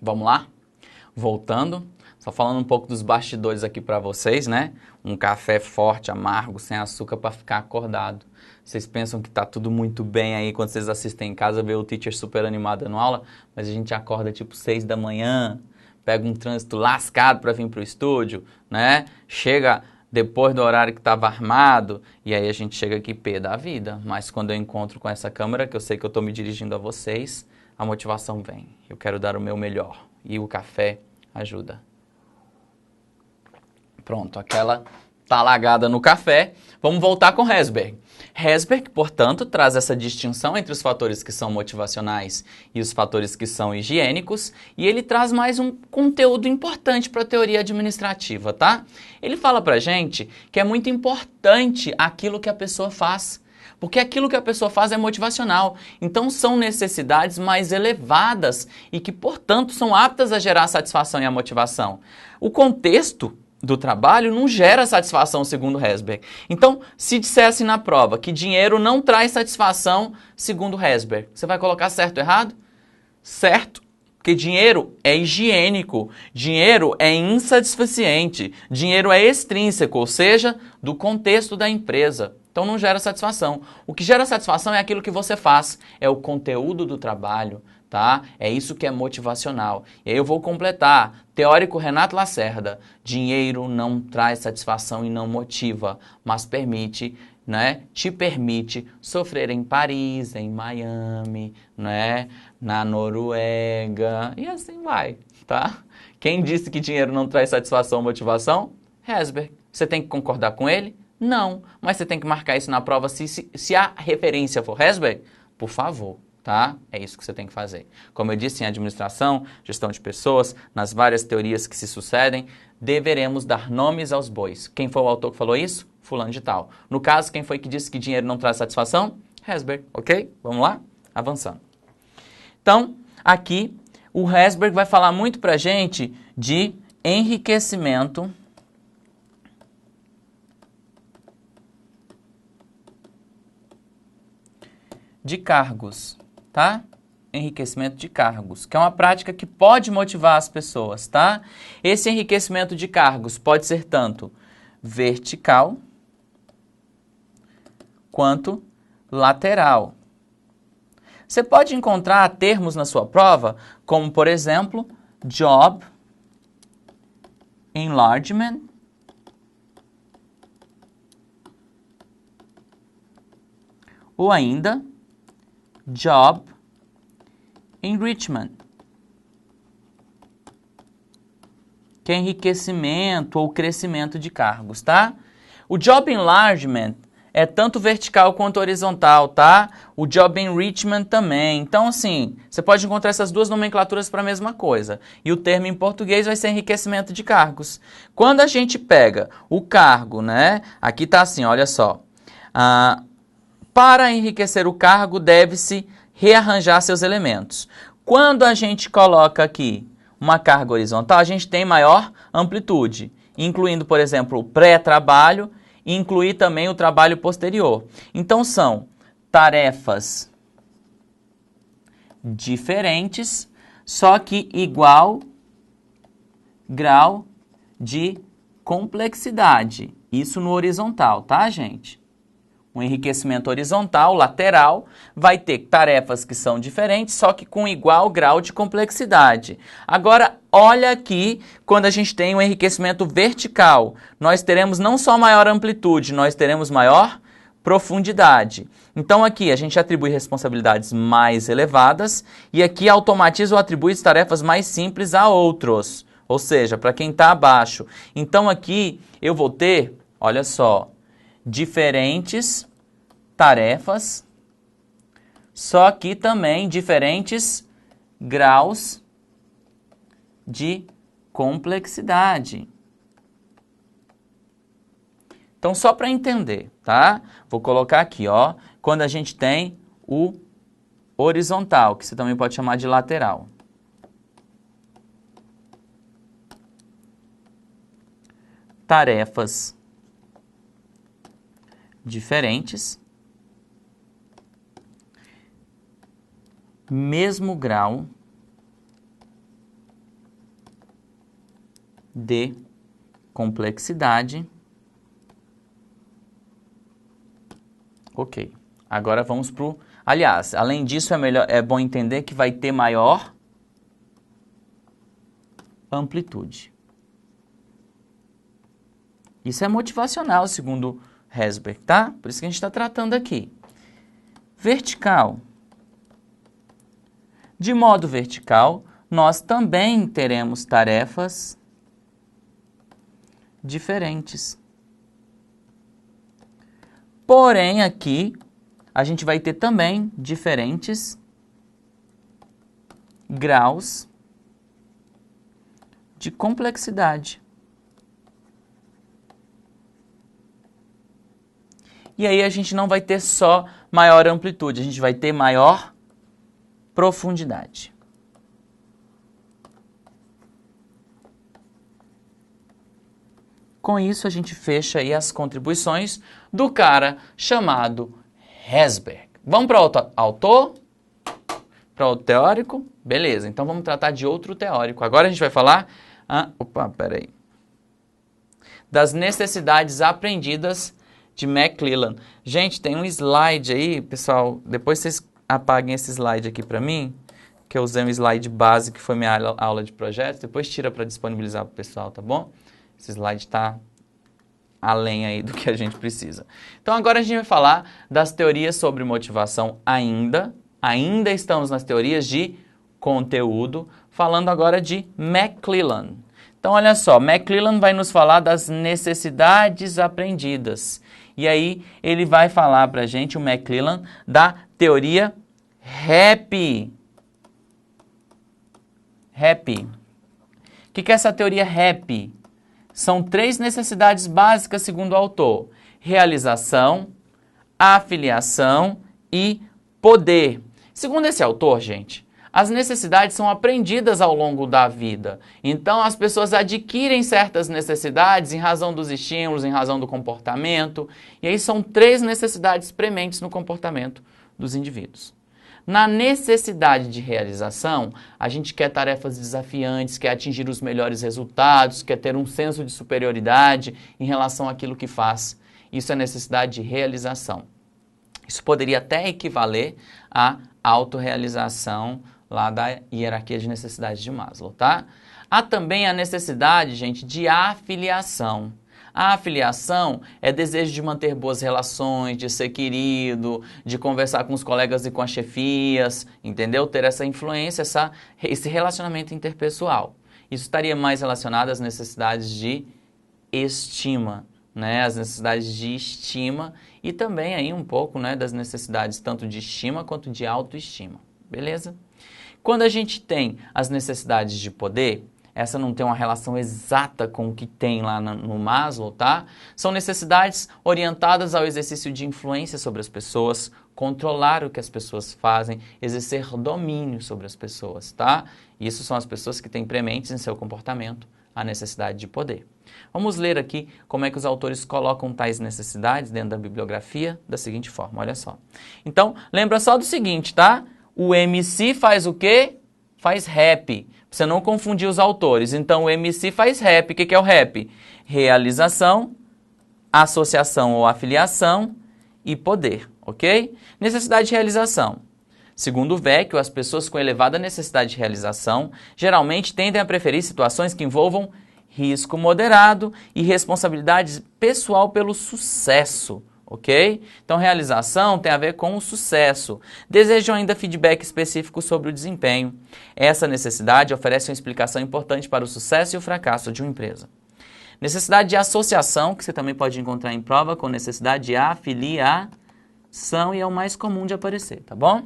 Vamos lá? Voltando, só falando um pouco dos bastidores aqui para vocês, né? Um café forte, amargo, sem açúcar para ficar acordado. Vocês pensam que tá tudo muito bem aí quando vocês assistem em casa, vê o teacher super animado dando aula, mas a gente acorda tipo 6 da manhã, pega um trânsito lascado para vir pro estúdio, né? Chega depois do horário que estava armado, e aí a gente chega aqui pé da vida. Mas quando eu encontro com essa câmera, que eu sei que eu estou me dirigindo a vocês, a motivação vem. Eu quero dar o meu melhor. E o café ajuda. Pronto, aquela talagada no café. Vamos voltar com Herzberg. Herzberg, portanto, traz essa distinção entre os fatores que são motivacionais e os fatores que são higiênicos, e ele traz mais um conteúdo importante para a teoria administrativa, tá? Ele fala pra gente que é muito importante aquilo que a pessoa faz, porque aquilo que a pessoa faz é motivacional. Então são necessidades mais elevadas e que, portanto, são aptas a gerar a satisfação e a motivação. O contexto do trabalho não gera satisfação, segundo Herzberg. Então, se dissesse na prova que dinheiro não traz satisfação, segundo Herzberg, você vai colocar certo ou errado? Certo, porque dinheiro é higiênico, dinheiro é insatisfaciente, dinheiro é extrínseco, ou seja, do contexto da empresa. Então não gera satisfação. O que gera satisfação é aquilo que você faz, é o conteúdo do trabalho, tá? É isso que é motivacional. E aí eu vou completar. Teórico Renato Lacerda. Dinheiro não traz satisfação e não motiva, mas permite, né? Te permite sofrer em Paris, em Miami, né? Na Noruega e assim vai, tá? Quem disse que dinheiro não traz satisfação ou motivação? Herzberg. Você tem que concordar com ele? Não, mas você tem que marcar isso na prova se a referência for Herzberg, por favor, tá? É isso que você tem que fazer. Como eu disse, em administração, gestão de pessoas, nas várias teorias que se sucedem, deveremos dar nomes aos bois. Quem foi o autor que falou isso? Fulano de tal. No caso, quem foi que disse que dinheiro não traz satisfação? Herzberg, ok? Vamos lá? Avançando. Então, aqui, o Herzberg vai falar muito pra gente de enriquecimento de cargos, tá? Enriquecimento de cargos, que é uma prática que pode motivar as pessoas, tá? Esse enriquecimento de cargos pode ser tanto vertical quanto lateral. Você pode encontrar termos na sua prova, como, por exemplo, job enlargement, ou ainda job enrichment, que é enriquecimento ou crescimento de cargos, tá? O job enlargement é tanto vertical quanto horizontal, tá? O job enrichment também. Então, assim, você pode encontrar essas duas nomenclaturas para a mesma coisa. E o termo em português vai ser enriquecimento de cargos. Quando a gente pega o cargo, né? Aqui tá assim, olha só. Para enriquecer o cargo, deve-se rearranjar seus elementos. Quando a gente coloca aqui uma carga horizontal, a gente tem maior amplitude, incluindo, por exemplo, o pré-trabalho e incluir também o trabalho posterior. Então, são tarefas diferentes, só que igual grau de complexidade. Isso no horizontal, tá, gente? Um enriquecimento horizontal, lateral, vai ter tarefas que são diferentes, só que com igual grau de complexidade. Agora, olha aqui, quando a gente tem um enriquecimento vertical, nós teremos não só maior amplitude, nós teremos maior profundidade. Então aqui a gente atribui responsabilidades mais elevadas e aqui automatiza ou atribui tarefas mais simples a outros, ou seja, para quem está abaixo. Então aqui eu vou ter, olha só, diferentes tarefas, só que também diferentes graus de complexidade. Então, só para entender, tá? Vou colocar aqui, ó, quando a gente tem o horizontal, que você também pode chamar de lateral. Tarefas diferentes, mesmo grau de complexidade. Ok. Agora vamos para o... Aliás, além disso, é bom entender que vai ter maior amplitude. Isso é motivacional, segundo Herzberg, tá? Por isso que a gente está tratando aqui. Vertical. De modo vertical, nós também teremos tarefas diferentes. Porém, aqui, a gente vai ter também diferentes graus de complexidade. E aí a gente não vai ter só maior amplitude, a gente vai ter maior profundidade. Com isso, a gente fecha aí as contribuições do cara chamado Herzberg. Vamos para outro autor? Para o teórico? Beleza, então vamos tratar de outro teórico. Agora a gente vai falar... peraí. Das necessidades aprendidas de McClellan. Gente, tem um slide aí, pessoal. Depois vocês apaguem esse slide aqui para mim, que eu usei um slide base, que foi minha aula de projetos. Depois tira para disponibilizar para o pessoal, tá bom? Esse slide está além aí do que a gente precisa. Então agora a gente vai falar das teorias sobre motivação ainda. Ainda estamos nas teorias de conteúdo, falando agora de McClellan. Então olha só, McClellan vai nos falar das necessidades aprendidas. E aí ele vai falar para a gente, o McClellan, da teoria RAP. RAP. O que é essa teoria RAP? São 3 necessidades básicas, segundo o autor: realização, afiliação e poder. Segundo esse autor, gente, as necessidades são aprendidas ao longo da vida. Então, as pessoas adquirem certas necessidades em razão dos estímulos, em razão do comportamento. E aí são 3 necessidades prementes no comportamento dos indivíduos. Na necessidade de realização, a gente quer tarefas desafiantes, quer atingir os melhores resultados, quer ter um senso de superioridade em relação àquilo que faz. Isso é necessidade de realização. Isso poderia até equivaler à autorrealização lá da hierarquia de necessidades de Maslow, tá? Há também a necessidade, gente, de afiliação. A afiliação é desejo de manter boas relações, de ser querido, de conversar com os colegas e com as chefias, entendeu? Ter essa influência, esse relacionamento interpessoal. Isso estaria mais relacionado às necessidades de estima, né? As necessidades de estima e também aí um pouco, né, das necessidades tanto de estima quanto de autoestima, beleza? Quando a gente tem as necessidades de poder, essa não tem uma relação exata com o que tem lá no Maslow, tá? São necessidades orientadas ao exercício de influência sobre as pessoas, controlar o que as pessoas fazem, exercer domínio sobre as pessoas, tá? Isso são as pessoas que têm prementes em seu comportamento a necessidade de poder. Vamos ler aqui como é que os autores colocam tais necessidades dentro da bibliografia da seguinte forma, olha só. Então, lembra só do seguinte, tá? O MC faz o quê? Faz rap. Pra você não confundir os autores. Então, o MC faz rap. O que é o rap? Realização, associação ou afiliação e poder, ok? Necessidade de realização. Segundo Vecchio, as pessoas com elevada necessidade de realização geralmente tendem a preferir situações que envolvam risco moderado e responsabilidade pessoal pelo sucesso, ok? Então, realização tem a ver com o sucesso. Desejam ainda feedback específico sobre o desempenho. Essa necessidade oferece uma explicação importante para o sucesso e o fracasso de uma empresa. Necessidade de associação, que você também pode encontrar em prova com necessidade de afiliação e é o mais comum de aparecer, tá bom?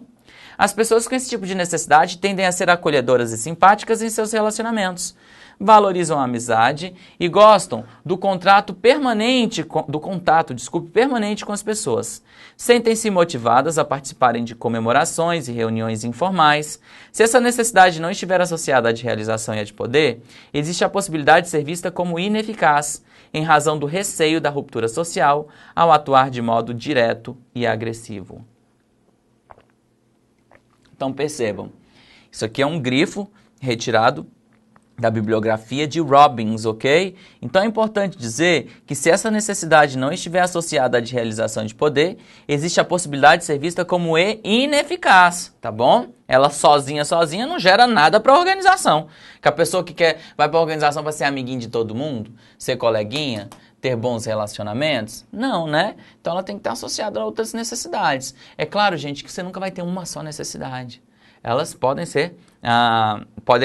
As pessoas com esse tipo de necessidade tendem a ser acolhedoras e simpáticas em seus relacionamentos, valorizam a amizade e gostam do contato permanente com as pessoas. Sentem-se motivadas a participarem de comemorações e reuniões informais. Se essa necessidade não estiver associada à de realização e à de poder, existe a possibilidade de ser vista como ineficaz, em razão do receio da ruptura social ao atuar de modo direto e agressivo. Então percebam, isso aqui é um grifo retirado da bibliografia de Robbins, ok? Então é importante dizer que se essa necessidade não estiver associada à de realização de poder, existe a possibilidade de ser vista como ineficaz, tá bom? Ela sozinha não gera nada para a organização. Que a pessoa que vai para a organização para ser amiguinho de todo mundo, ser coleguinha, ter bons relacionamentos? Não, né? Então ela tem que estar associada a outras necessidades. É claro, gente, que você nunca vai ter uma só necessidade. Elas podem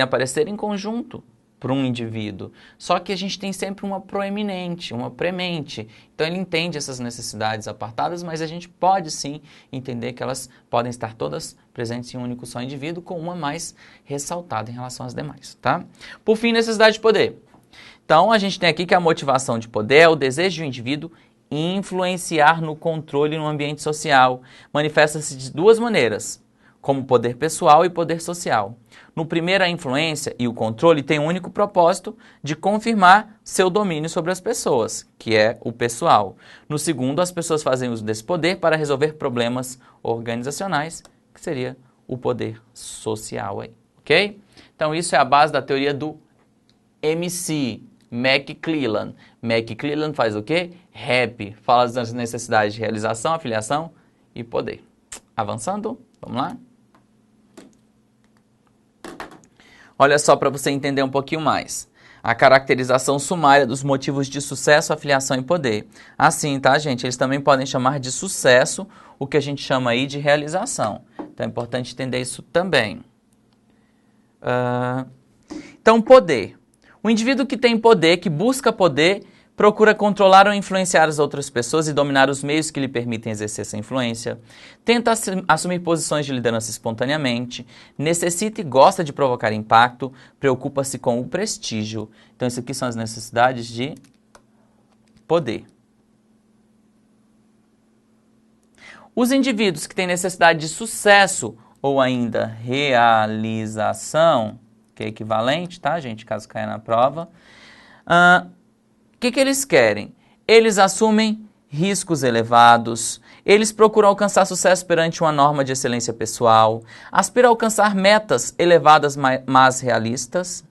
aparecer em conjunto para um indivíduo. Só que a gente tem sempre uma proeminente, uma premente. Então ele entende essas necessidades apartadas, mas a gente pode sim entender que elas podem estar todas presentes em um único só indivíduo, com uma mais ressaltada em relação às demais, tá? Por fim, necessidade de poder. Então a gente tem aqui que a motivação de poder é o desejo do indivíduo influenciar no controle no ambiente social. Manifesta-se de duas maneiras, como poder pessoal e poder social. No primeiro, a influência e o controle têm um único propósito de confirmar seu domínio sobre as pessoas, que é o pessoal. No segundo, as pessoas fazem uso desse poder para resolver problemas organizacionais, que seria o poder social aí, ok? Então isso é a base da teoria do MC, McClellan. McClellan faz o quê? RAP, fala das necessidades de realização, afiliação e poder. Avançando, vamos lá? Olha só para você entender um pouquinho mais. A caracterização sumária dos motivos de sucesso, afiliação e poder. Assim, tá, gente? Eles também podem chamar de sucesso o que a gente chama aí de realização. Então é importante entender isso também. Então, poder. O indivíduo que tem poder, que busca poder, procura controlar ou influenciar as outras pessoas e dominar os meios que lhe permitem exercer essa influência, tenta assumir posições de liderança espontaneamente, necessita e gosta de provocar impacto, preocupa-se com o prestígio. Então, isso aqui são as necessidades de poder. Os indivíduos que têm necessidade de sucesso ou ainda realização, que é equivalente, tá, gente, caso caia na prova, o que eles querem? Eles assumem riscos elevados, eles procuram alcançar sucesso perante uma norma de excelência pessoal, aspiram a alcançar metas elevadas, mas realistas,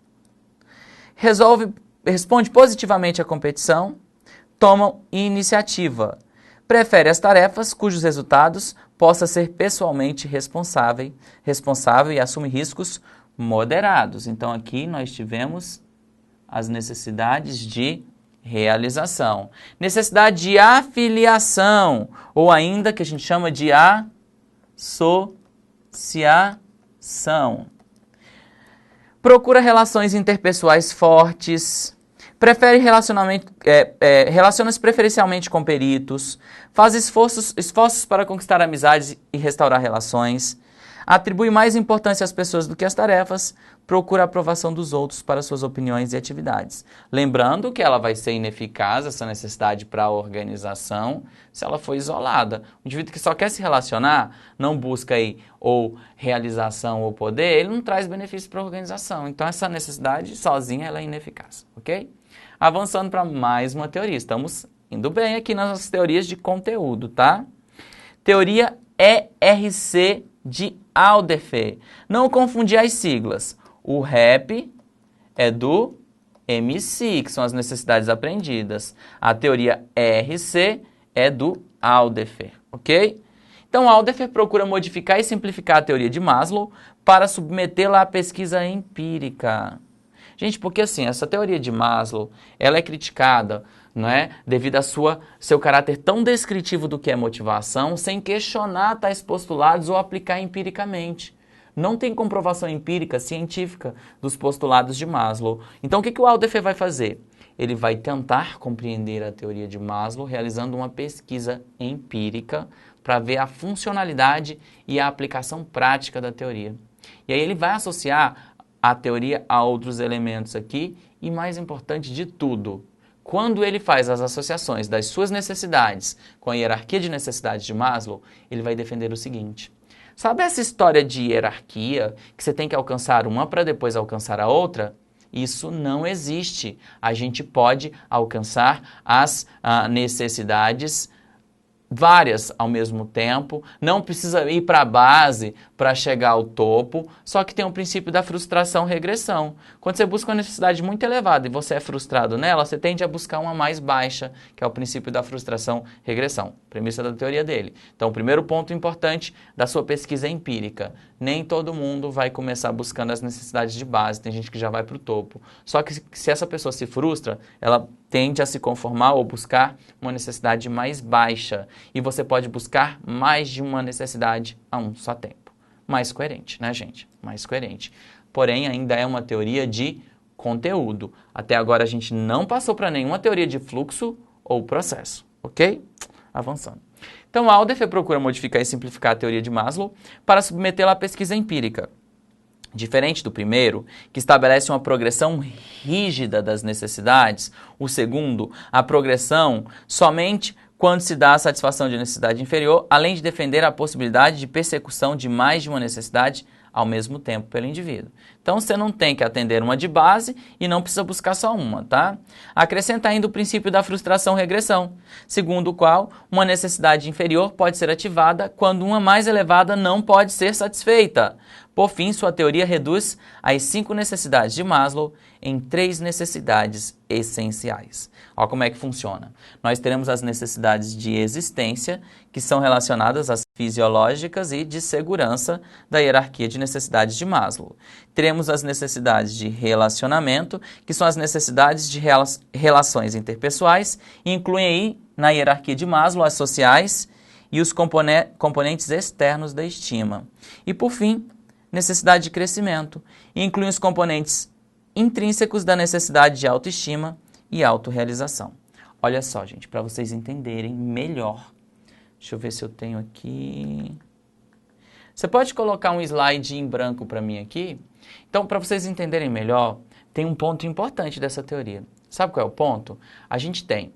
responde positivamente à competição, tomam iniciativa, prefere as tarefas cujos resultados possa ser pessoalmente responsável e assume riscos moderados. Então aqui nós tivemos as necessidades de realização. Necessidade de afiliação, ou ainda que a gente chama de associação. Procura relações interpessoais fortes, prefere relaciona-se preferencialmente com peritos, faz esforços para conquistar amizades e restaurar relações, atribui mais importância às pessoas do que às tarefas, procura a aprovação dos outros para suas opiniões e atividades. Lembrando que ela vai ser ineficaz, essa necessidade para a organização, se ela for isolada. O indivíduo que só quer se relacionar, não busca aí ou realização ou poder, ele não traz benefício para a organização. Então essa necessidade sozinha ela é ineficaz, ok? Avançando para mais uma teoria. Estamos indo bem aqui nas teorias de conteúdo, tá? Teoria ERC de Alderfer. Não confundir as siglas. O RAP é do MC, que são as necessidades aprendidas. A teoria ERC é do Alderfer, ok? Então, Alderfer procura modificar e simplificar a teoria de Maslow para submetê-la à pesquisa empírica. Gente, porque assim, essa teoria de Maslow, ela é criticada, não é? Devido a seu caráter tão descritivo do que é motivação, sem questionar tais postulados ou aplicar empiricamente. Não tem comprovação empírica, científica, dos postulados de Maslow. Então, o que o Alderfer vai fazer? Ele vai tentar compreender a teoria de Maslow, realizando uma pesquisa empírica para ver a funcionalidade e a aplicação prática da teoria. E aí ele vai associar a teoria a outros elementos aqui e, mais importante de tudo, quando ele faz as associações das suas necessidades com a hierarquia de necessidades de Maslow, ele vai defender o seguinte: sabe essa história de hierarquia, que você tem que alcançar uma para depois alcançar a outra? Isso não existe. A gente pode alcançar as necessidades várias ao mesmo tempo, não precisa ir para a base para chegar ao topo, só que tem o princípio da frustração-regressão. Quando você busca uma necessidade muito elevada e você é frustrado nela, você tende a buscar uma mais baixa, que é o princípio da frustração-regressão, premissa da teoria dele. Então, o primeiro ponto importante da sua pesquisa é empírica. Nem todo mundo vai começar buscando as necessidades de base, tem gente que já vai para o topo. Só que se essa pessoa se frustra, ela tende a se conformar ou buscar uma necessidade mais baixa. E você pode buscar mais de uma necessidade a um só tempo. Mais coerente, né, gente? Mais coerente. Porém, ainda é uma teoria de conteúdo. Até agora a gente não passou para nenhuma teoria de fluxo ou processo, ok? Avançando. Então, Alder procura modificar e simplificar a teoria de Maslow para submetê-la à pesquisa empírica. Diferente do primeiro, que estabelece uma progressão rígida das necessidades, o segundo, a progressão somente quando se dá a satisfação de necessidade inferior, além de defender a possibilidade de persecução de mais de uma necessidade ao mesmo tempo pelo indivíduo. Então, você não tem que atender uma de base e não precisa buscar só uma, tá? Acrescenta ainda o princípio da frustração-regressão, segundo o qual uma necessidade inferior pode ser ativada quando uma mais elevada não pode ser satisfeita. Por fim, sua teoria reduz as 5 necessidades de Maslow em 3 necessidades essenciais. Olha como é que funciona. Nós teremos as necessidades de existência, que são relacionadas às fisiológicas e de segurança da hierarquia de necessidades de Maslow. Teremos as necessidades de relacionamento, que são as necessidades de relações interpessoais, e incluem aí, na hierarquia de Maslow, as sociais e os componentes externos da estima. E, por fim, necessidade de crescimento, e inclui os componentes intrínsecos da necessidade de autoestima e autorrealização. Olha só, gente, para vocês entenderem melhor. Deixa eu ver se eu tenho aqui. Você pode colocar um slide em branco para mim aqui? Então, para vocês entenderem melhor, tem um ponto importante dessa teoria. Sabe qual é o ponto? A gente tem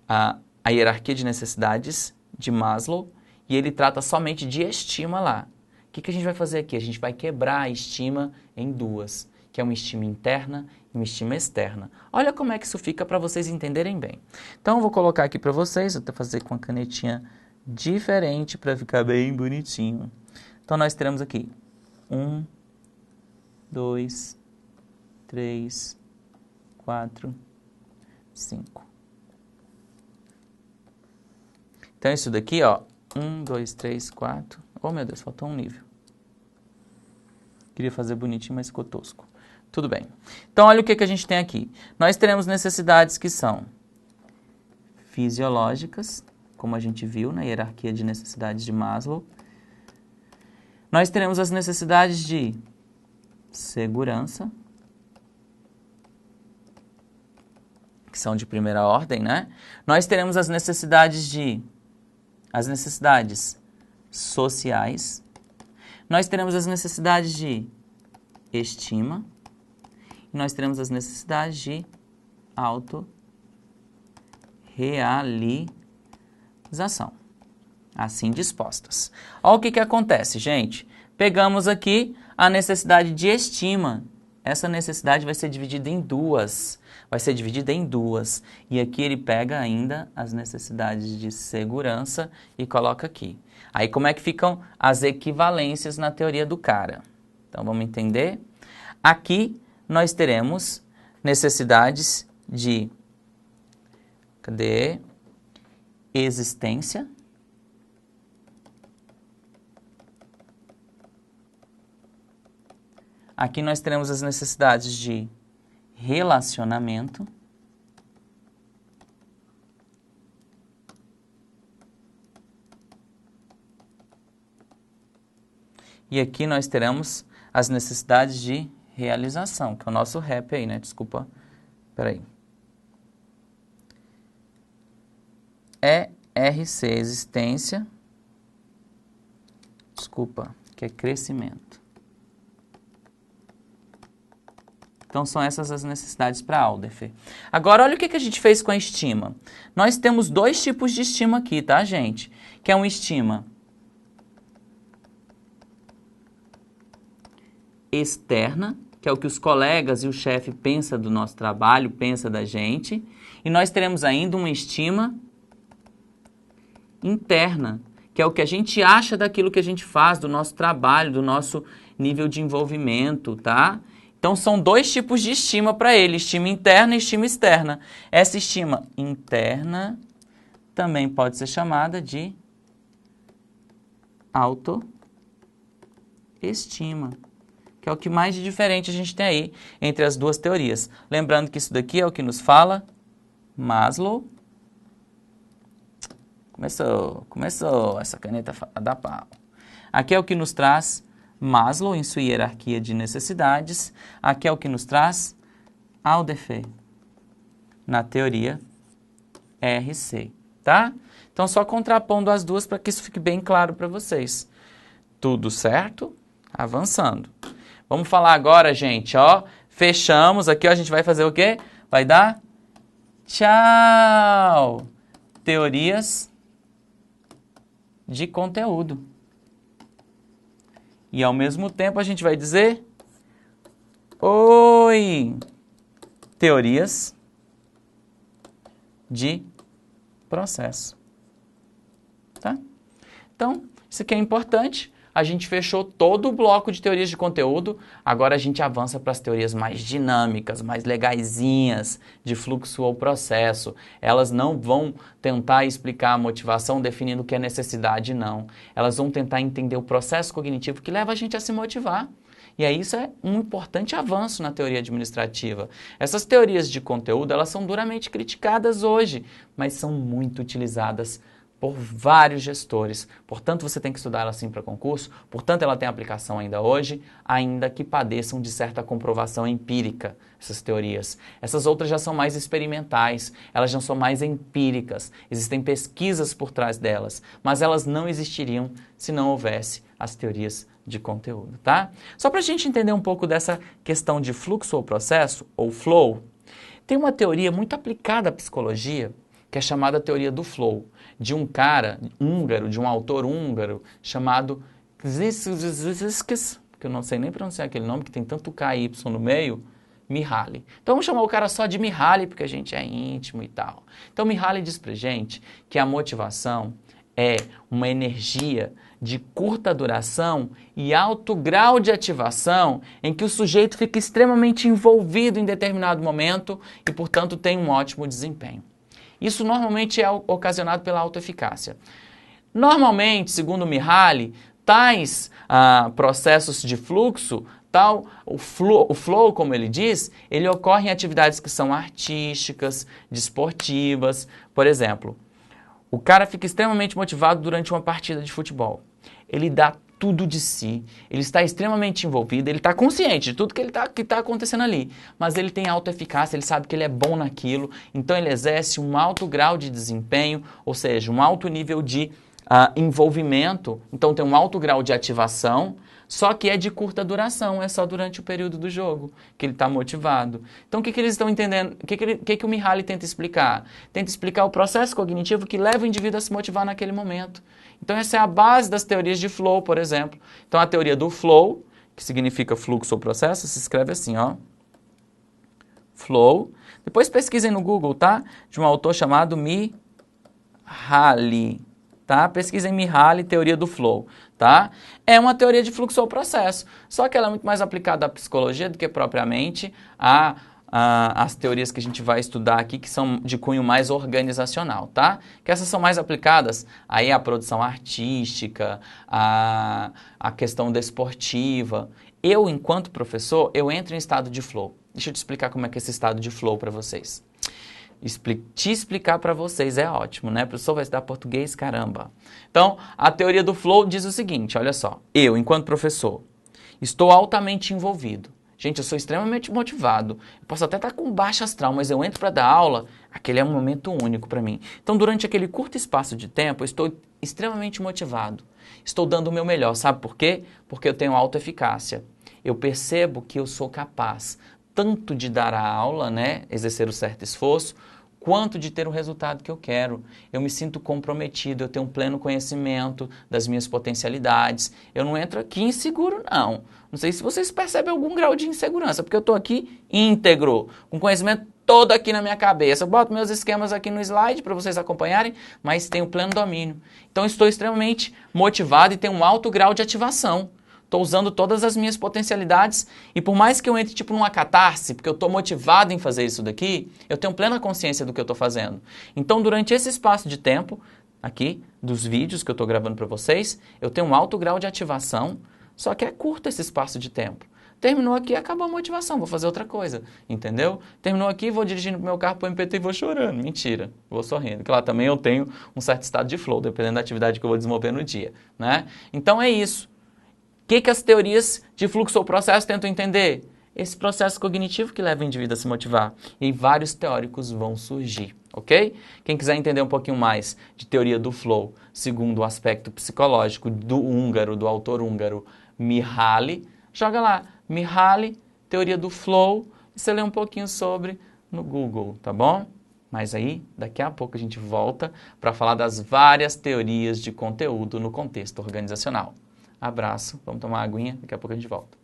a hierarquia de necessidades de Maslow e ele trata somente de estima lá. O que a gente vai fazer aqui? A gente vai quebrar a estima em duas, que é uma estima interna e uma estima externa. Olha como é que isso fica para vocês entenderem bem. Então, eu vou colocar aqui para vocês, vou fazer com uma canetinha diferente para ficar bem bonitinho. Então, nós teremos aqui 1, 2, 3, 4, 5. Então, isso daqui, ó, 1, 2, 3, 4... Oh, meu Deus, faltou um nível. Queria fazer bonitinho, mas ficou tosco. Tudo bem. Então, olha o que a gente tem aqui. Nós teremos necessidades que são fisiológicas, como a gente viu na hierarquia de necessidades de Maslow. Nós teremos as necessidades de segurança, que são de primeira ordem, né? Nós teremos as necessidades sociais. Nós teremos as necessidades de estima. E nós teremos as necessidades de autorrealização. Assim dispostas. Olha o que acontece, gente. Pegamos aqui a necessidade de estima. Essa necessidade vai ser dividida em duas. E aqui ele pega ainda as necessidades de segurança e coloca aqui. Aí como é que ficam as equivalências na teoria do cara? Então vamos entender? Aqui nós teremos necessidades de existência. Aqui nós teremos as necessidades de relacionamento. E aqui nós teremos as necessidades de realização, que é o nosso rap aí, né? Desculpa, peraí. ERC, existência. Desculpa, que é crescimento. Então, são essas as necessidades para Alder. Agora, olha o que a gente fez com a estima. Nós temos 2 tipos de estima aqui, tá, gente? Que é uma estima externa, que é o que os colegas e o chefe pensam do nosso trabalho, pensa da gente. E nós teremos ainda uma estima interna, que é o que a gente acha daquilo que a gente faz, do nosso trabalho, do nosso nível de envolvimento, tá? Então, são dois tipos de estima para ele, estima interna e estima externa. Essa estima interna também pode ser chamada de autoestima, que é o que mais de diferente a gente tem aí entre as duas teorias. Lembrando que isso daqui é o que nos fala Maslow. Começou essa caneta da pau. Aqui é o que nos traz Maslow em sua hierarquia de necessidades. Aqui é o que nos traz Alderfer na teoria RC, tá? Então, só contrapondo as duas para que isso fique bem claro para vocês. Tudo certo? Avançando. Vamos falar agora, gente, ó. Fechamos aqui, ó, a gente vai fazer o quê? Vai dar tchau! Teorias de conteúdo. E ao mesmo tempo a gente vai dizer oi! Teorias de processo. Tá? Então, isso aqui é importante. A gente fechou todo o bloco de teorias de conteúdo. Agora a gente avança para as teorias mais dinâmicas, mais legaisinhas, de fluxo ou processo. Elas não vão tentar explicar a motivação definindo o que é necessidade, não. Elas vão tentar entender o processo cognitivo que leva a gente a se motivar. E aí isso é um importante avanço na teoria administrativa. Essas teorias de conteúdo, elas são duramente criticadas hoje, mas são muito utilizadas por vários gestores. Portanto, você tem que estudar ela sim para concurso, portanto, ela tem aplicação ainda hoje, ainda que padeçam de certa comprovação empírica, essas teorias. Essas outras já são mais experimentais, elas já são mais empíricas, existem pesquisas por trás delas, mas elas não existiriam se não houvesse as teorias de conteúdo, tá? Só para a gente entender um pouco dessa questão de fluxo ou processo, ou flow, tem uma teoria muito aplicada à psicologia, que é chamada teoria do flow, de um cara húngaro, de um autor húngaro, chamado Zsuzsuzskis, que eu não sei nem pronunciar aquele nome, que tem tanto K e Y no meio, Mihaly. Então vamos chamar o cara só de Mihaly, porque a gente é íntimo e tal. Então Mihaly diz pra gente que a motivação é uma energia de curta duração e alto grau de ativação em que o sujeito fica extremamente envolvido em determinado momento e, portanto, tem um ótimo desempenho. Isso normalmente é ocasionado pela autoeficácia. Normalmente, segundo Mihaly, tais processos de fluxo, o flow, como ele diz, ele ocorre em atividades que são artísticas, desportivas. Por exemplo, o cara fica extremamente motivado durante uma partida de futebol. Ele dá tudo de si, ele está extremamente envolvido, ele está consciente de tudo que está acontecendo ali, mas ele tem autoeficácia, ele sabe que ele é bom naquilo, então ele exerce um alto grau de desempenho, ou seja, um alto nível de envolvimento, então tem um alto grau de ativação, só que é de curta duração, é só durante o período do jogo que ele está motivado. Então o que eles estão entendendo? O que o Mihaly tenta explicar? Tenta explicar o processo cognitivo que leva o indivíduo a se motivar naquele momento. Então essa é a base das teorias de flow, por exemplo. Então a teoria do flow, que significa fluxo ou processo, se escreve assim, ó. Flow. Depois pesquisem no Google, tá? De um autor chamado Mihaly, tá? Pesquisem Mihaly, teoria do flow, tá? É uma teoria de fluxo ou processo, só que ela é muito mais aplicada à psicologia do que propriamente as teorias que a gente vai estudar aqui, que são de cunho mais organizacional, tá? Que essas são mais aplicadas aí à produção artística, à questão desportiva. Eu, enquanto professor, eu entro em estado de flow. Deixa eu te explicar como é que é esse estado de flow para vocês. Te explicar para vocês é ótimo, né? O professor vai estudar português, caramba. Então, a teoria do flow diz o seguinte, olha só. Eu, enquanto professor, estou altamente envolvido. Gente, eu sou extremamente motivado. Eu posso até estar com baixa astral, mas eu entro para dar aula, aquele é um momento único para mim. Então, durante aquele curto espaço de tempo, eu estou extremamente motivado. Estou dando o meu melhor. Sabe por quê? Porque eu tenho autoeficácia. Eu percebo que eu sou capaz tanto de dar a aula, né, exercer o certo esforço, quanto de ter o resultado que eu quero. Eu me sinto comprometido, eu tenho um pleno conhecimento das minhas potencialidades. Eu não entro aqui inseguro, não. Não sei se vocês percebem algum grau de insegurança, porque eu estou aqui íntegro, com conhecimento todo aqui na minha cabeça. Eu boto meus esquemas aqui no slide para vocês acompanharem, mas tenho pleno domínio. Então, estou extremamente motivado e tenho um alto grau de ativação. Estou usando todas as minhas potencialidades e por mais que eu entre tipo numa catarse, porque eu estou motivado em fazer isso daqui, eu tenho plena consciência do que eu estou fazendo. Então, durante esse espaço de tempo, aqui, dos vídeos que eu estou gravando para vocês, eu tenho um alto grau de ativação, só que é curto esse espaço de tempo. Terminou aqui, acabou a motivação, vou fazer outra coisa, entendeu? Terminou aqui, vou dirigindo pro meu carro pro MPT e vou chorando. Mentira, vou sorrindo. Claro, também eu tenho um certo estado de flow, dependendo da atividade que eu vou desenvolver no dia, né? Então é isso. O que as teorias de fluxo ou processo tentam entender? Esse processo cognitivo que leva o indivíduo a se motivar. E vários teóricos vão surgir, ok? Quem quiser entender um pouquinho mais de teoria do flow, segundo o aspecto psicológico do autor húngaro Mihaly, joga lá, Mihaly, teoria do flow, e você lê um pouquinho sobre no Google, tá bom? Mas aí, daqui a pouco a gente volta para falar das várias teorias de conteúdo no contexto organizacional. Abraço, vamos tomar uma aguinha, daqui a pouco a gente volta.